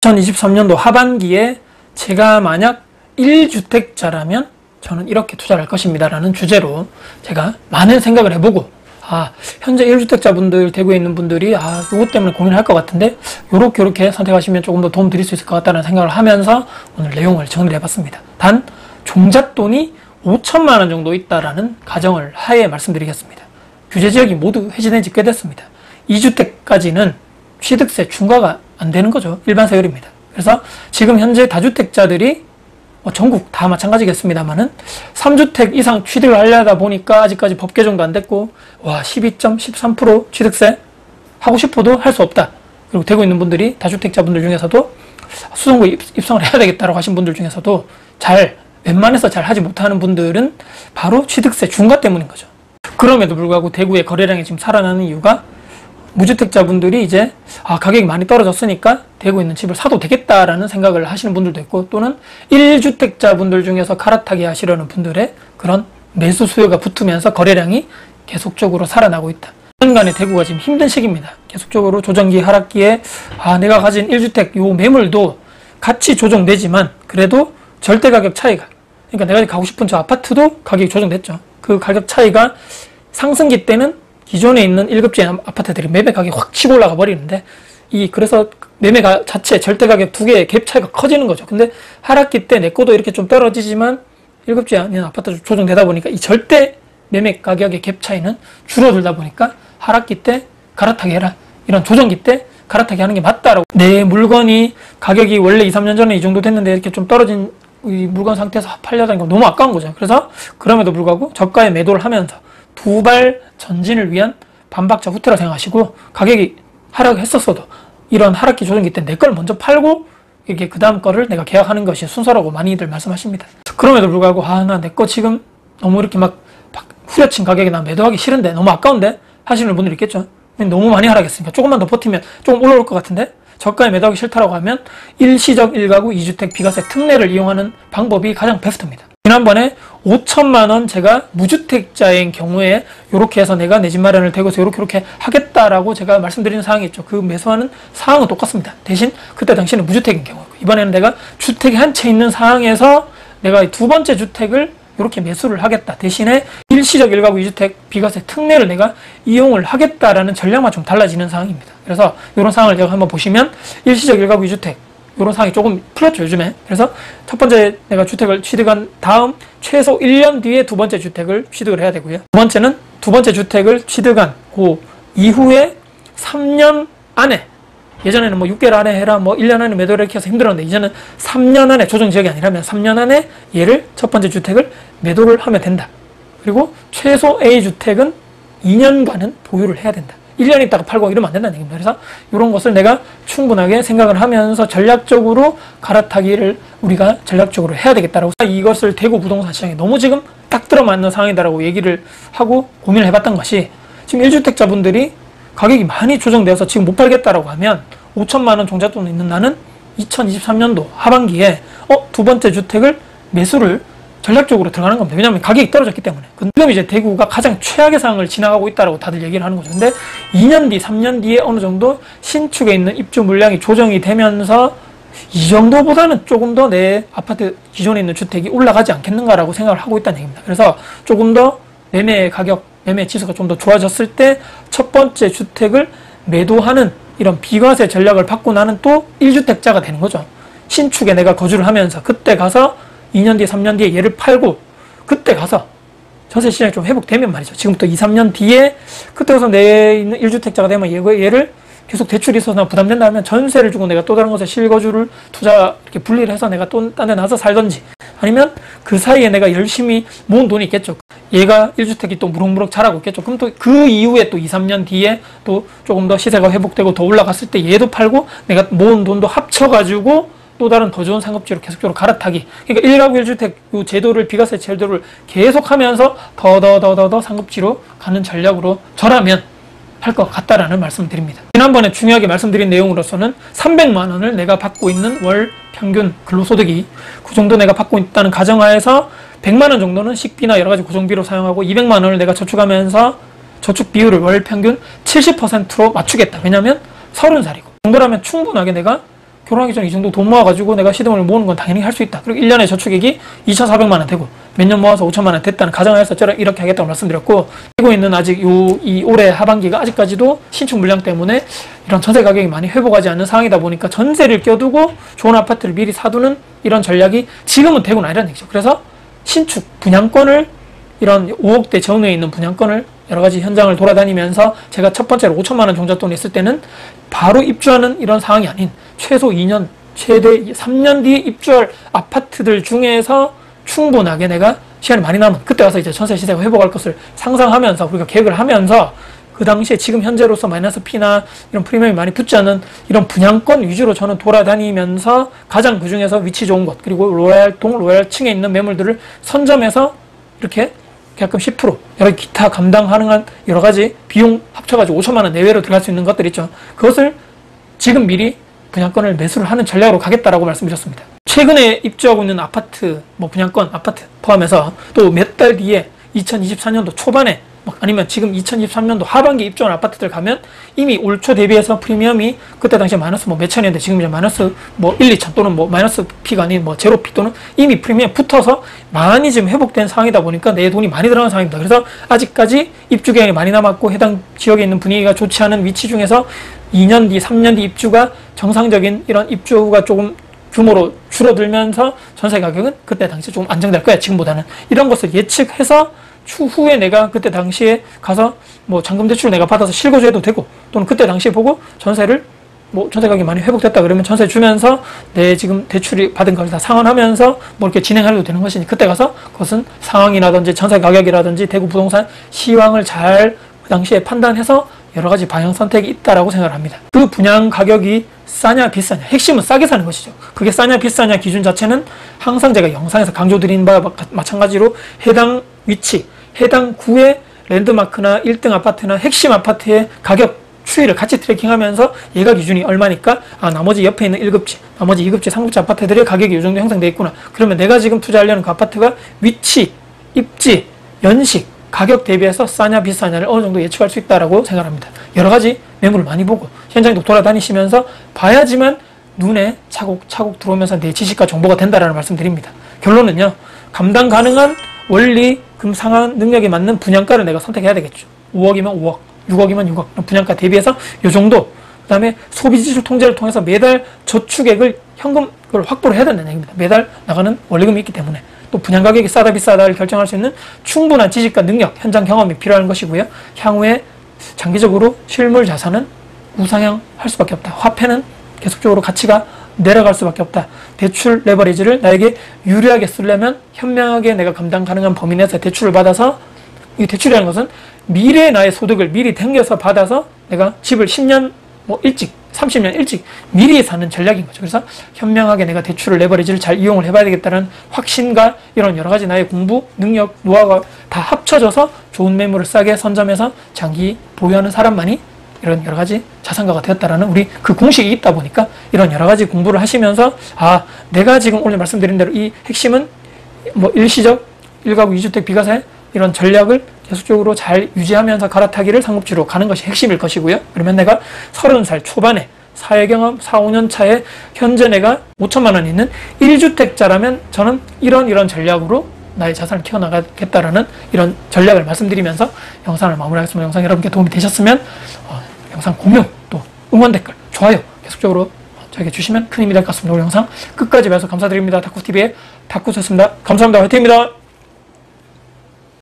2023년도 하반기에 제가 만약 1주택자라면 저는 이렇게 투자를 할 것입니다 라는 주제로 제가 많은 생각을 해보고, 현재 1주택자분들, 대구에 있는 분들이 요것 때문에 고민할 것 같은데 요렇게 선택하시면 조금 더 도움 드릴 수 있을 것 같다는 생각을 하면서 오늘 내용을 정리를 해봤습니다. 단 종잣돈이 5천만 원 정도 있다라는 가정을 하에 말씀드리겠습니다. 규제지역이 모두 해제된 지 꽤 됐습니다. 2주택까지는 취득세 중과가 안 되는 거죠. 일반 세율입니다. 그래서 지금 현재 다주택자들이 전국 다 마찬가지겠습니다만은 3주택 이상 취득을 하려다 보니까 아직까지 법 개정도 안 됐고 12.13% 취득세 하고 싶어도 할 수 없다. 그리고 되고 있는 분들이 다주택자분들 중에서도 수성구에 입성을 해야 되겠다라고 하신 분들 중에서도 웬만해서 잘 하지 못하는 분들은 바로 취득세 중과 때문인 거죠. 그럼에도 불구하고 대구의 거래량이 지금 살아나는 이유가 무주택자분들이 이제 가격이 많이 떨어졌으니까 대구에 있는 집을 사도 되겠다라는 생각을 하시는 분들도 있고, 또는 1주택자분들 중에서 갈아타기 하시려는 분들의 그런 매수 수요가 붙으면서 거래량이 계속적으로 살아나고 있다. 2년간의 대구가 지금 힘든 시기입니다. 계속적으로 조정기 하락기에 내가 가진 1주택 요 매물도 같이 조정되지만 그래도 절대 가격 차이가, 그러니까 내가 가고 싶은 저 아파트도 가격이 조정됐죠. 그 가격 차이가 상승기 때는 기존에 있는 1급제 아파트들이 매매 가격이 확 치고 올라가 버리는데, 그래서 매매가 자체 절대 가격 두 개의 갭 차이가 커지는 거죠. 근데 하락기 때 내 거도 이렇게 좀 떨어지지만 1급제 아닌 아파트 조정되다 보니까 이 절대 매매 가격의 갭 차이는 줄어들다 보니까 하락기 때 갈아타기 해라, 이런 조정기 때 갈아타기 하는 게 맞다라고. 내 물건이 가격이 원래 2, 3년 전에 이 정도 됐는데 이렇게 좀 떨어진 이 물건 상태에서 팔려다니까 너무 아까운 거죠. 그래서 그럼에도 불구하고 저가에 매도를 하면서 두 발 전진을 위한 반박자 후퇴라 생각하시고, 가격이 하락했었어도 이런 하락기 조정기 때 내 걸 먼저 팔고 이렇게 그 다음 거를 내가 계약하는 것이 순서라고 많이들 말씀하십니다. 그럼에도 불구하고 나 내 거 지금 너무 이렇게 막 후려친 가격에 나 매도하기 싫은데 너무 아까운데 하시는 분들이 있겠죠. 너무 많이 하락했으니까 조금만 더 버티면 조금 올라올 것 같은데 저가에 매도하기 싫다라고 하면 일시적 1가구 2주택 비과세 특례를 이용하는 방법이 가장 베스트입니다. 지난번에 5천만 원 제가 무주택자인 경우에 이렇게 해서 내가 내 집 마련을 대구에서 이렇게 하겠다라고 제가 말씀드리는 사항이 있죠. 그 매수하는 사항은 똑같습니다. 대신 그때 당시에는 무주택인 경우고, 이번에는 내가 주택이 한 채 있는 상황에서 내가 두 번째 주택을 이렇게 매수를 하겠다. 대신에 일시적 1가구 2주택 비과세 특례를 내가 이용을 하겠다라는 전략만 좀 달라지는 상황입니다. 그래서 이런 상황을 제가 한번 보시면, 일시적 1가구 2주택 이런 상황이 조금 풀렸죠, 요즘에. 그래서 첫 번째 내가 주택을 취득한 다음 최소 1년 뒤에 두 번째 주택을 취득을 해야 되고요. 두 번째는 두 번째 주택을 취득한 그 이후에 3년 안에, 예전에는 6개월 안에 해라, 1년 안에 매도를 이렇게 해서 힘들었는데 이제는 3년 안에, 조정 지역이 아니라면 3년 안에 얘를 첫 번째 주택을 매도를 하면 된다. 그리고 최소 A주택은 2년간은 보유를 해야 된다. 1년 있다가 팔고 이러면 안 된다는 얘기입니다. 그래서 이런 것을 내가 충분하게 생각을 하면서 전략적으로 갈아타기를 우리가 전략적으로 해야 되겠다라고, 이것을 대구 부동산 시장에 너무 지금 딱 들어맞는 상황이다라고 얘기를 하고 고민을 해봤던 것이, 지금 1주택자분들이 가격이 많이 조정되어서 지금 못 팔겠다라고 하면 5천만 원 종잣돈 있는 나는 2023년도 하반기에 두 번째 주택을 매수를 전략적으로 들어가는 겁니다. 왜냐하면 가격이 떨어졌기 때문에. 지금 이제 대구가 가장 최악의 상황을 지나가고 있다고 다들 얘기를 하는 거죠. 근데 2년 뒤, 3년 뒤에 어느 정도 신축에 있는 입주 물량이 조정이 되면서 이 정도보다는 조금 더 내 아파트 기존에 있는 주택이 올라가지 않겠는가라고 생각을 하고 있다는 얘기입니다. 그래서 조금 더 매매 가격, 매매 지수가 좀 더 좋아졌을 때 첫 번째 주택을 매도하는 이런 비과세 전략을 받고 나는 또 1주택자가 되는 거죠. 신축에 내가 거주를 하면서 그때 가서 2년 뒤에 3년 뒤에 얘를 팔고 그때 가서 전세 시장이 좀 회복되면 말이죠. 지금부터 2, 3년 뒤에 그때 가서 내 있는 1주택자가 되면 얘를 계속 대출이 있어서 부담된다면 전세를 주고 내가 또 다른 곳에 실거주를 이렇게 분리를 해서 내가 또 딴 데 나서 살던지, 아니면 그 사이에 내가 열심히 모은 돈이 있겠죠. 얘가 1주택이 또 무럭무럭 자라고 있겠죠. 그럼 또 그 이후에 또 2, 3년 뒤에 또 조금 더 시세가 회복되고 더 올라갔을 때 얘도 팔고 내가 모은 돈도 합쳐가지고 또 다른 더 좋은 상급지로 계속적으로 갈아타기. 그러니까 1가구 1주택 제도를, 비과세 제도를 계속하면서 더 상급지로 가는 전략으로 저라면 할 것 같다라는 말씀을 드립니다. 지난번에 중요하게 말씀드린 내용으로서는 300만 원을 내가 받고 있는 월 평균 근로소득이 그 정도 내가 받고 있다는 가정하에서 100만 원 정도는 식비나 여러 가지 고정비로 사용하고 200만 원을 내가 저축하면서 저축 비율을 월 평균 70%로 맞추겠다. 왜냐하면 30살이고 그 정도라면 충분하게 내가 결혼하기 전에 이 정도 돈 모아가지고 내가 시드머니를 모으는 건 당연히 할 수 있다. 그리고 1년에 저축액이 2,400만 원 되고 몇 년 모아서 5천만 원 됐다는 가정을 해서 이렇게 하겠다고 말씀드렸고, 되고 있는 아직 이 올해 하반기가 아직까지도 신축 물량 때문에 이런 전세 가격이 많이 회복하지 않는 상황이다 보니까 전세를 껴두고 좋은 아파트를 미리 사두는 이런 전략이 지금은 되고는 아니라는 얘기죠. 그래서 신축 분양권을, 이런 5억대 전후에 있는 분양권을 여러 가지 현장을 돌아다니면서, 제가 첫 번째로 5천만 원 종잣돈이 있을 때는 바로 입주하는 이런 상황이 아닌 최소 2년, 최대 3년 뒤에 입주할 아파트들 중에서 충분하게 내가 시간이 많이 남은, 그때 와서 이제 전세 시세가 회복할 것을 상상하면서 우리가 계획을 하면서, 그 당시에 지금 현재로서 마이너스 P나 이런 프리미엄이 많이 붙지 않은 이런 분양권 위주로 저는 돌아다니면서 가장 그 중에서 위치 좋은 곳, 그리고 로얄동, 로얄층에 있는 매물들을 선점해서 이렇게 계약금 10%, 여러 기타 감당 가능한 여러 가지 비용 합쳐가지고 5천만 원 내외로 들어갈 수 있는 것들 있죠. 그것을 지금 미리 분양권을 매수를 하는 전략으로 가겠다라고 말씀드렸습니다. 최근에 입주하고 있는 아파트, 분양권, 아파트 포함해서 또 몇 달 뒤에 2024년도 초반에 아니면 지금 2023년도 하반기 입주한 아파트들 가면 이미 올 초 대비해서 프리미엄이 그때 당시에 마이너스 몇천이었는데 지금 이제 마이너스 1, 2천 또는 마이너스 P가 아닌 제로 P 또는 이미 프리미엄 붙어서 많이 지금 회복된 상황이다 보니까 내 돈이 많이 들어간 상황입니다. 그래서 아직까지 입주 기간이 많이 남았고 해당 지역에 있는 분위기가 좋지 않은 위치 중에서 2년 뒤, 3년 뒤 입주가 정상적인 이런 입주가 조금 규모로 줄어들면서 전세 가격은 그때 당시에 조금 안정될 거야, 지금보다는. 이런 것을 예측해서 추후에 내가 그때 당시에 가서 잔금 대출 내가 받아서 실거주해도 되고, 또는 그때 당시에 보고 전세를 전세 가격이 많이 회복됐다 그러면 전세 주면서 내 지금 대출이 받은 걸 다 상환하면서 이렇게 진행해도 되는 것이니, 그때 가서 그것은 상황이라든지 전세 가격이라든지 대구 부동산 시황을 잘 그 당시에 판단해서 여러 가지 방향 선택이 있다라고 생각을 합니다. 그 분양 가격이 싸냐 비싸냐, 핵심은 싸게 사는 것이죠. 그게 싸냐 비싸냐 기준 자체는 항상 제가 영상에서 강조드린 바와 마찬가지로 해당 위치, 해당 구의 랜드마크나 1등 아파트나 핵심 아파트의 가격 추이를 같이 트래킹하면서 얘가 기준이 얼마니까 나머지 옆에 있는 1급지, 나머지 2급지, 3급지 아파트들의 가격이 이 정도 형성되어 있구나. 그러면 내가 지금 투자하려는 그 아파트가 위치, 입지, 연식, 가격 대비해서 싸냐 비싸냐를 어느 정도 예측할 수 있다라고 생각합니다. 여러 가지 매물을 많이 보고 현장도 돌아다니시면서 봐야지만 눈에 차곡차곡 들어오면서 내 지식과 정보가 된다라는 말씀드립니다. 결론은요, 감당 가능한 원리, 금상환 능력에 맞는 분양가를 내가 선택해야 되겠죠. 5억이면 5억, 6억이면 6억 분양가 대비해서 이 정도. 그 다음에 소비지출 통제를 통해서 매달 저축액을 현금을 확보를 해야 된다는 얘기입니다. 매달 나가는 원리금이 있기 때문에. 또 분양 가격이 싸다 비싸다를 결정할 수 있는 충분한 지식과 능력, 현장 경험이 필요한 것이고요. 향후에 장기적으로 실물 자산은 우상향 할 수밖에 없다. 화폐는 계속적으로 가치가 내려갈 수밖에 없다. 대출 레버리지를 나에게 유리하게 쓰려면 현명하게 내가 감당 가능한 범위 내에서 대출을 받아서, 이 대출이라는 것은 미래의 나의 소득을 미리 당겨서 받아서 내가 집을 10년 일찍, 30년 일찍 미리 사는 전략인 거죠. 그래서 현명하게 내가 대출을 레버리지를 잘 이용을 해봐야 되겠다는 확신과 이런 여러 가지 나의 공부, 능력, 노하우가 다 합쳐져서 좋은 매물을 싸게 선점해서 장기 보유하는 사람만이 이런 여러 가지 자산가가 되었다라는 우리 그 공식이 있다 보니까 이런 여러 가지 공부를 하시면서 내가 지금 오늘 말씀드린 대로 이 핵심은 일시적 1가구 2주택 비과세 이런 전략을 계속적으로 잘 유지하면서 갈아타기를 상급지로 가는 것이 핵심일 것이고요. 그러면 내가 30살 초반에 사회경험 4, 5년 차에 현재 내가 5천만 원 있는 1주택자라면 저는 이런 전략으로 나의 자산을 키워나가겠다라는 이런 전략을 말씀드리면서 영상을 마무리하겠습니다. 영상 여러분께 도움이 되셨으면 영상 공유, 또 응원 댓글, 좋아요 계속적으로 저에게 주시면 큰 힘이 될 것 같습니다. 오늘 영상 끝까지 봐주셔서 감사드립니다. 다쿠TV의 다쿠였습니다. 감사합니다. 화이팅입니다.